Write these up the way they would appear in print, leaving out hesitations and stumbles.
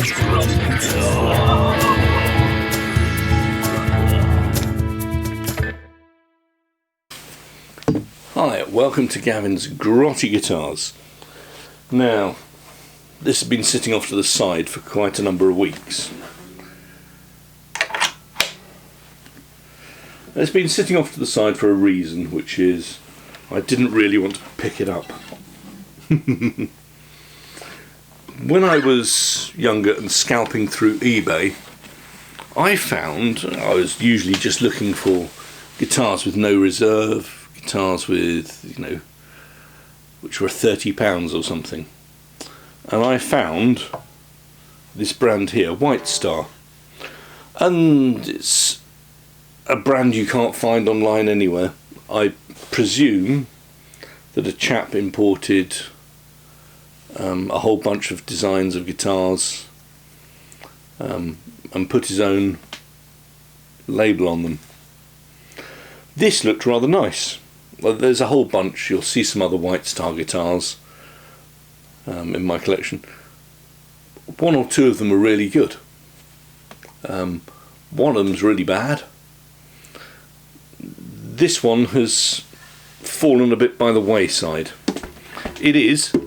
Hi, welcome to Gavin's Grotty guitars. Now, this has been sitting off to the side for quite a number of weeks. It's been sitting off to the side for a reason, which is I didn't really want to pick it up. When I was younger and scalping through eBay, I found I was usually just looking for guitars with no reserve, guitars with, which were £30 or something. And I found this brand here, Whitestar. And it's a brand you can't find online anywhere. I presume that a chap imported a whole bunch of designs of guitars and put his own label on them. This looked rather nice. Well, there's a whole bunch. You'll see some other Whitestar guitars in my collection. One or two of them are really good. One of them's really bad. This one has fallen a bit by the wayside. It is a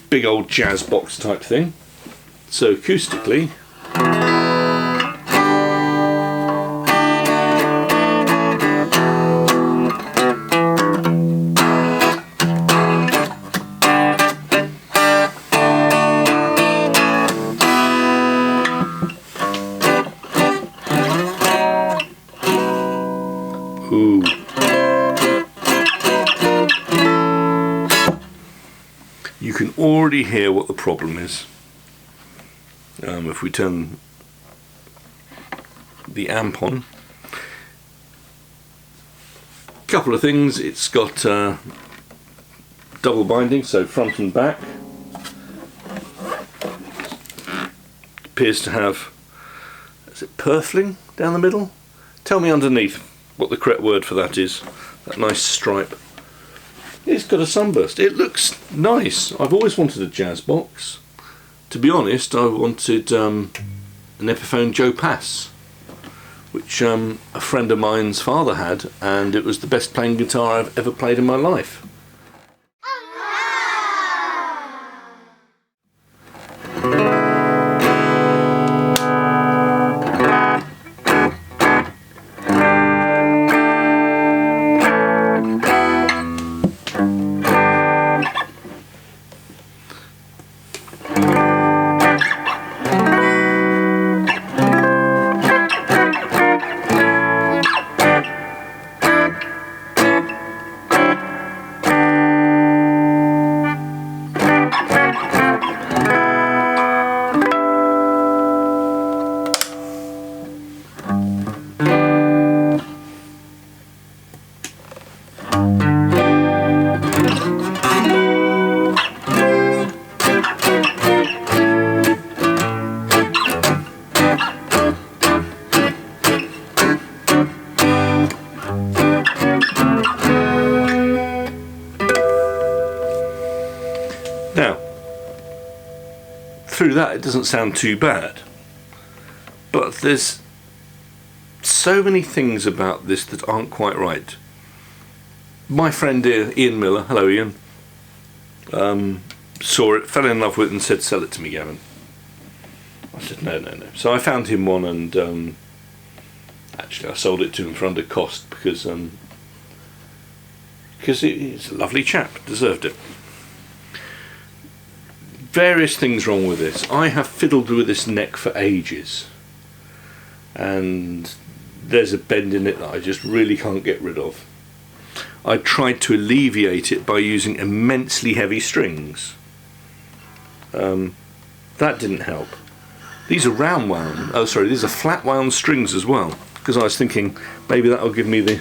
big old Jazzbox type thing. So acoustically, ooh. You can already hear what the problem is. If we turn the amp on. Couple of things. It's got double binding, so front and back. Appears to have, is it purfling down the middle? Tell me underneath what the correct word for that is. That nice stripe. It's got a sunburst. It looks nice. I've always wanted a Jazzbox. To be honest, I wanted an Epiphone Joe Pass, which a friend of mine's father had, and it was the best playing guitar I've ever played in my life. Now, through that it doesn't sound too bad, but there's so many things about this that aren't quite right. My friend Ian Miller, hello Ian, saw it, fell in love with it and said, sell it to me, Gavin. I said no. So I found him one, and actually I sold it to him for under cost because he's a lovely chap, deserved it. Various things wrong with this. I have fiddled with this neck for ages, and there's a bend in it that I just really can't get rid of. I tried to alleviate it by using immensely heavy strings. That didn't help. These are round wound, these are flat wound strings as well, because I was thinking maybe that'll give me the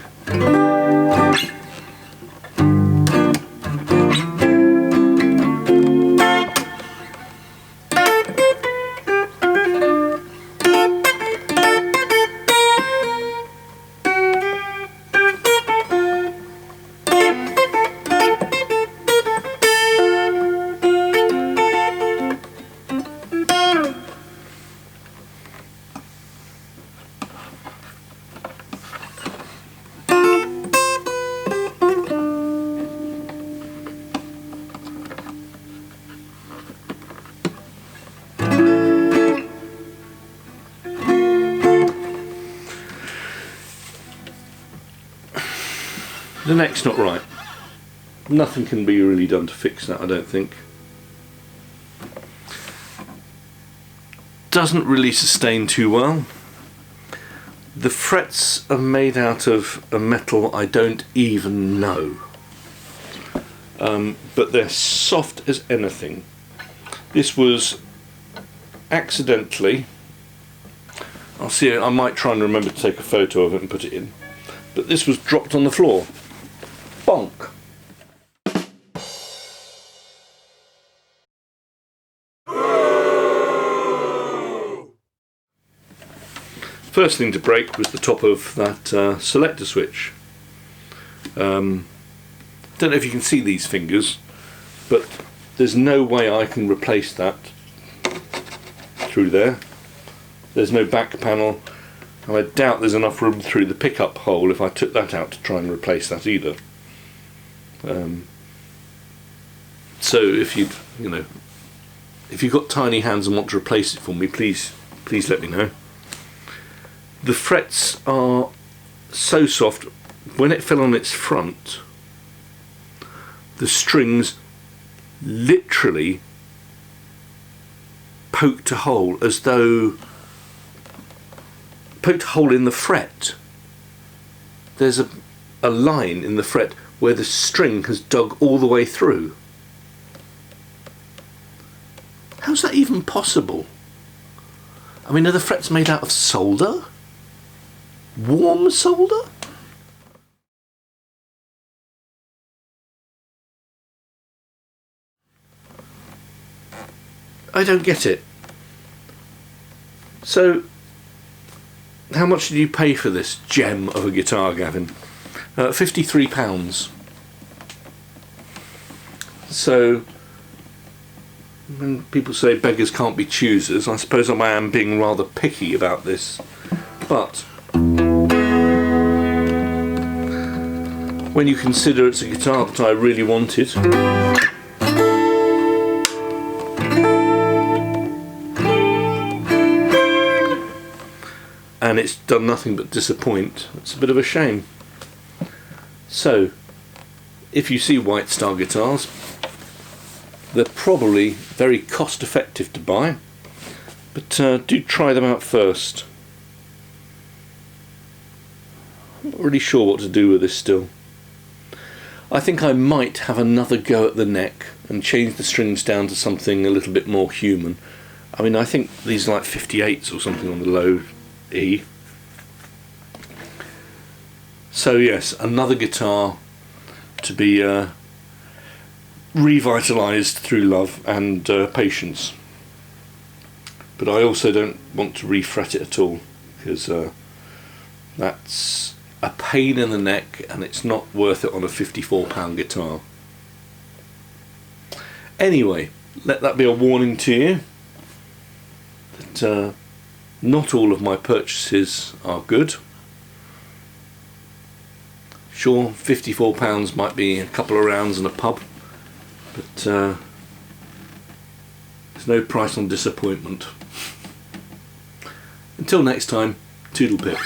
The neck's not right. Nothing can be really done to fix that, I don't think. Doesn't really sustain too well. The frets are made out of a metal I don't even know. But they're soft as anything. This was accidentally, I'll see, I might try and remember to take a photo of it and put it in, but this was dropped on the floor. Bonk. First thing to break was the top of that selector switch. Don't know if you can see these fingers, but there's no way I can replace that through there. There's no back panel, and I doubt there's enough room through the pickup hole if I took that out to try and replace that either. So if if you've got tiny hands and want to replace it for me, please let me know. The frets are so soft, when it fell on its front, the strings literally poked a hole, as though poked a hole in the fret. There's a line in the fret where the string has dug all the way through. How's that even possible? I mean, are the frets made out of solder? Warm solder? I don't get it. So, how much did you pay for this gem of a guitar, Gavin? £53. So, when people say beggars can't be choosers, I suppose I am being rather picky about this. But when you consider it's a guitar that I really wanted, and it's done nothing but disappoint, it's a bit of a shame. So, if you see Whitestar guitars, they're probably very cost effective to buy, but do try them out first. I'm not really sure what to do with this still. I think I might have another go at the neck and change the strings down to something a little bit more human. I mean, I think these are like 58s or something on the low E. So yes, another guitar to be revitalised through love and patience. But I also don't want to refret it at all, because that's a pain in the neck and it's not worth it on a £54 guitar. Anyway, let that be a warning to you that not all of my purchases are good. Sure, £54 might be a couple of rounds in a pub, but there's no price on disappointment. Until next time, toodle pip.